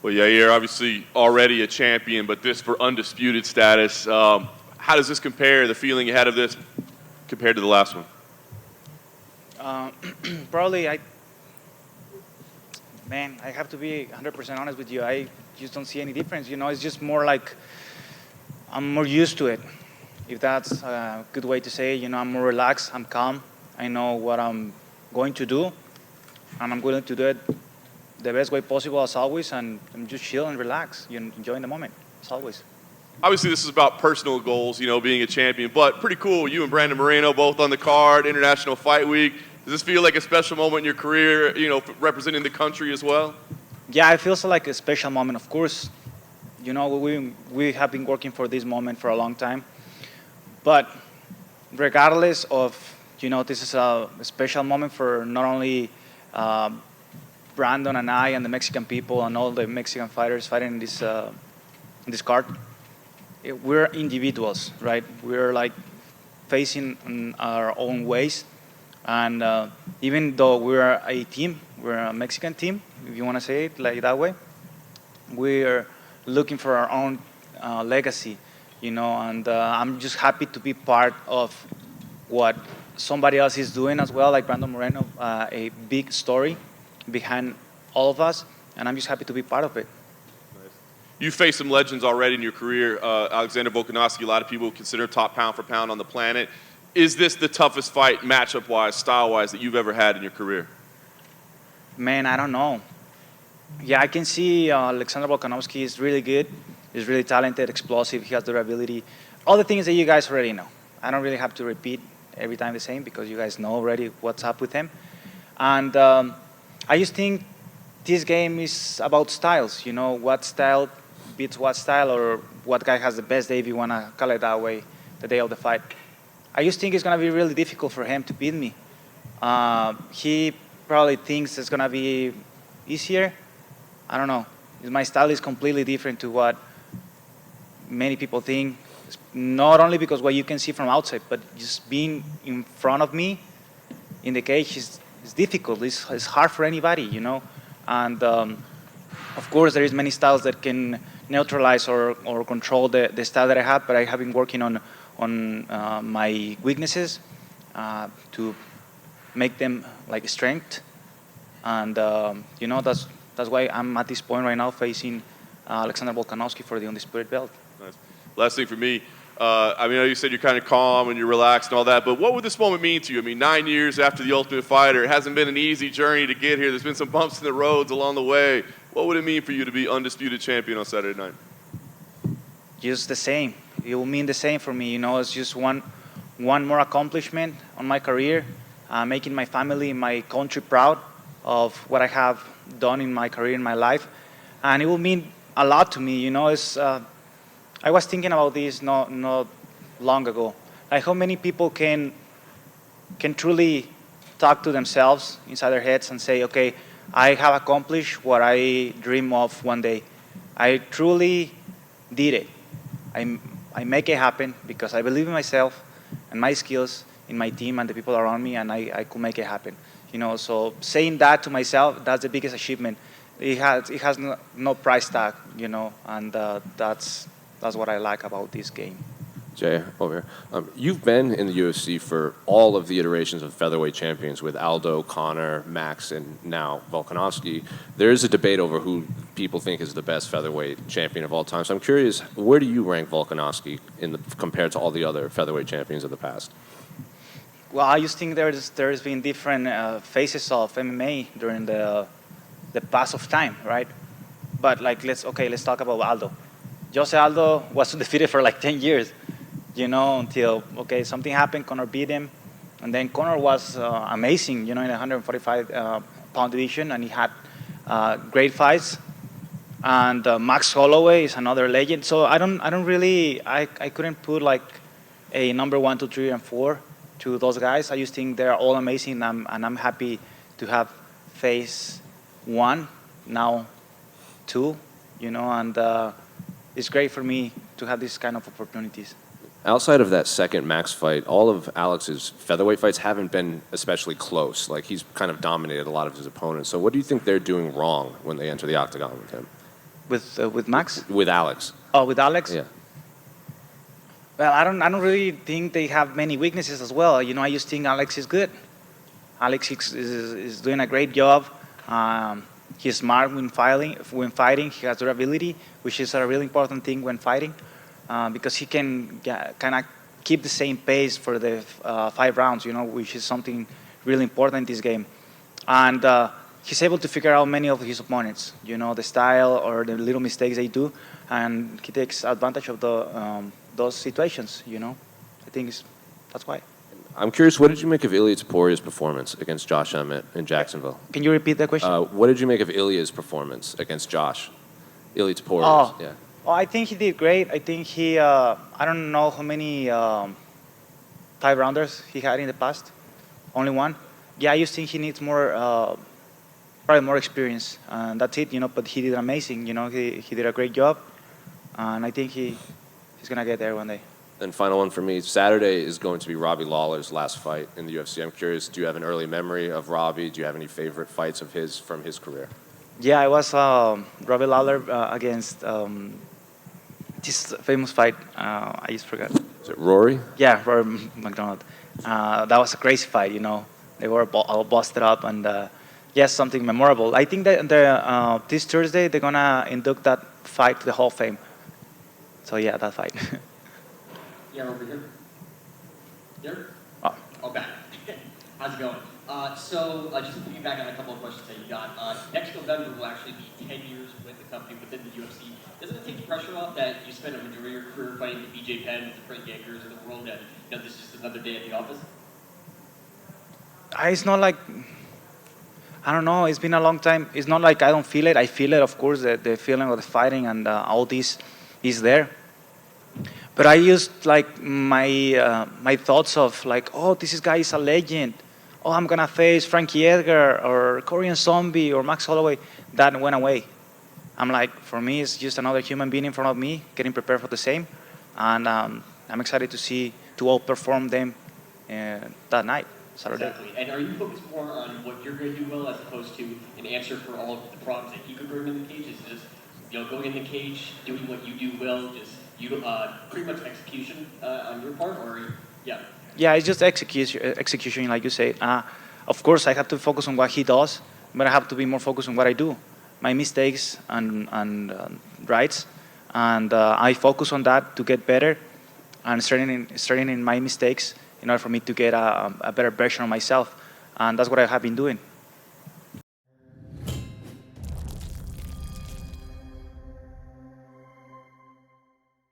Well, Yair, obviously already a champion, but this for undisputed status. How does this compare, the feeling you had of this, compared to the last one? Uh, Probably, I have to be 100% honest with you. I just don't see any difference. It's just more like I'm more used to it, if that's a good way to say it. I'm more relaxed, I'm calm, I know what I'm going to do, and I'm willing to do it the best way possible as always, and I'm just chill and relax, enjoying the moment as always. Obviously, this is about personal goals, being a champion, but pretty cool. You and Brandon Moreno both on the card, International Fight Week. Does this feel like a special moment in your career, representing the country as well? Yeah, it feels like a special moment, of course. We have been working for this moment for a long time. But regardless of, this is a special moment for not only Brandon and I and the Mexican people and all the Mexican fighters fighting in this card. We're individuals, right? We're like facing in our own ways. And even though we're a team, we're a Mexican team, if you want to say it like that way, we're looking for our own legacy, and I'm just happy to be part of what somebody else is doing as well, like Brandon Moreno, a big story behind all of us, and I'm just happy to be part of it. You faced some legends already in your career. Alexander Volkanovski, a lot of people consider top pound for pound on the planet. Is this the toughest fight, matchup-wise, style-wise, that you've ever had in your career? Man, I don't know. Yeah, I can see Alexander Volkanovski is really good. He's really talented, explosive. He has durability. All the things that you guys already know. I don't really have to repeat every time the same because you guys know already what's up with him. And I just think this game is about styles. What style beats what style, or what guy has the best day, if you want to call it that way, the day of the fight. I just think it's going to be really difficult for him to beat me. He probably thinks it's going to be easier. I don't know. My style is completely different to what many people think. Not only because what you can see from outside, but just being in front of me in the cage is difficult. It's hard for anybody, And of course, there is many styles that can neutralize or control the style that I have, but I have been working on my weaknesses to make them like strength. And, that's why I'm at this point right now facing Alexander Volkanovski for the undisputed belt. Nice. Last thing for me, I know you said you're kind of calm and you're relaxed and all that, but what would this moment mean to you? 9 years after The Ultimate Fighter, it hasn't been an easy journey to get here. There's been some bumps in the roads along the way. What would it mean for you to be undisputed champion on Saturday night? Just the same. It will mean the same for me. It's just one more accomplishment on my career, making my family, my country proud of what I have done in my career, in my life. And it will mean a lot to me. I was thinking about this not long ago. Like how many people can truly talk to themselves inside their heads and say, okay, I have accomplished what I dream of one day. I truly did it. I make it happen because I believe in myself and my skills, in my team and the people around me, and I could make it happen. So saying that to myself, that's the biggest achievement. It has no price tag, and that's what I like about this game. Jay, over here. You've been in the UFC for all of the iterations of featherweight champions with Aldo, Conor, Max, and now Volkanovski. There is a debate over who people think is the best featherweight champion of all time. So I'm curious, where do you rank Volkanovski compared to all the other featherweight champions of the past? Well, I just think there's been different phases of MMA during the pass of time, right? But let's talk about Aldo. Jose Aldo was defeated for 10 years. Until, something happened, Conor beat him. And then Conor was amazing, in the 145-pound division, and he had great fights. And Max Holloway is another legend. So I couldn't put a number 1, 2, 3, and 4 to those guys. I just think they're all amazing, and I'm happy to have faced 1, now 2, and it's great for me to have these kind of opportunities. Outside of that second Max fight, all of Alex's featherweight fights haven't been especially close. He's kind of dominated a lot of his opponents. So what do you think they're doing wrong when they enter the octagon with him? with Max? With Alex. Oh, with Alex? Yeah. Well, I don't really think they have many weaknesses as well. I just think Alex is good. Alex is doing a great job. He's smart when fighting. He has durability, which is a really important thing when fighting, because he can kind of keep the same pace for the 5 rounds, which is something really important in this game. And he's able to figure out many of his opponents, the style or the little mistakes they do, and he takes advantage of those situations, I think that's why. I'm curious, what did you make of Ilya Toporia's performance against Josh Emmett in Jacksonville? Can you repeat that question? What did you make of Ilya's performance against Josh? Ilya Topuria. Oh. Yeah. Oh, I think he did great. I think he, I don't know how many 5-rounders he had in the past. Only one. Yeah, I just think he needs more, probably more experience. And that's it, but he did amazing. He did a great job. And I think he's going to get there one day. And final one for me, Saturday is going to be Robbie Lawler's last fight in the UFC. I'm curious, do you have an early memory of Robbie? Do you have any favorite fights of his from his career? Yeah, it was Robbie Lawler against this famous fight. I just forgot. Is it Rory? Yeah, Rory McDonald. That was a crazy fight, They were all busted up, and yes, something memorable. I think that this Thursday they're going to induct that fight to the Hall of Fame. So yeah, that fight. Yeah, over here. Here? Oh. Okay. How's it going? Just looking back on a couple of questions that you got. Next November will actually be 10 years with the company within the UFC. Doesn't it take the pressure off that you spent a majority of your career fighting the BJ Penn, the Frank Edgars of the world, and this is just another day at the office? It's not like, I don't know, it's been a long time. It's not like I don't feel it. I feel it, of course, the feeling of the fighting and all this is there. But I used like my thoughts of like, oh, this guy is a legend. Oh, I'm going to face Frankie Edgar or Korean Zombie or Max Holloway. That went away. I'm like, for me, it's just another human being in front of me, getting prepared for the same. And I'm excited to outperform them that night, Saturday. Exactly. And are you focused more on what you're going to do well as opposed to an answer for all of the problems that he could bring in the cage? Is it just, going in the cage, doing what you do well, just pretty much execution on your part, or yeah? Yeah, it's just execution, like you say. Of course, I have to focus on what he does, but I have to be more focused on what I do, my mistakes and rights, and I focus on that to get better, and starting in my mistakes in order for me to get a better version of myself, and that's what I have been doing.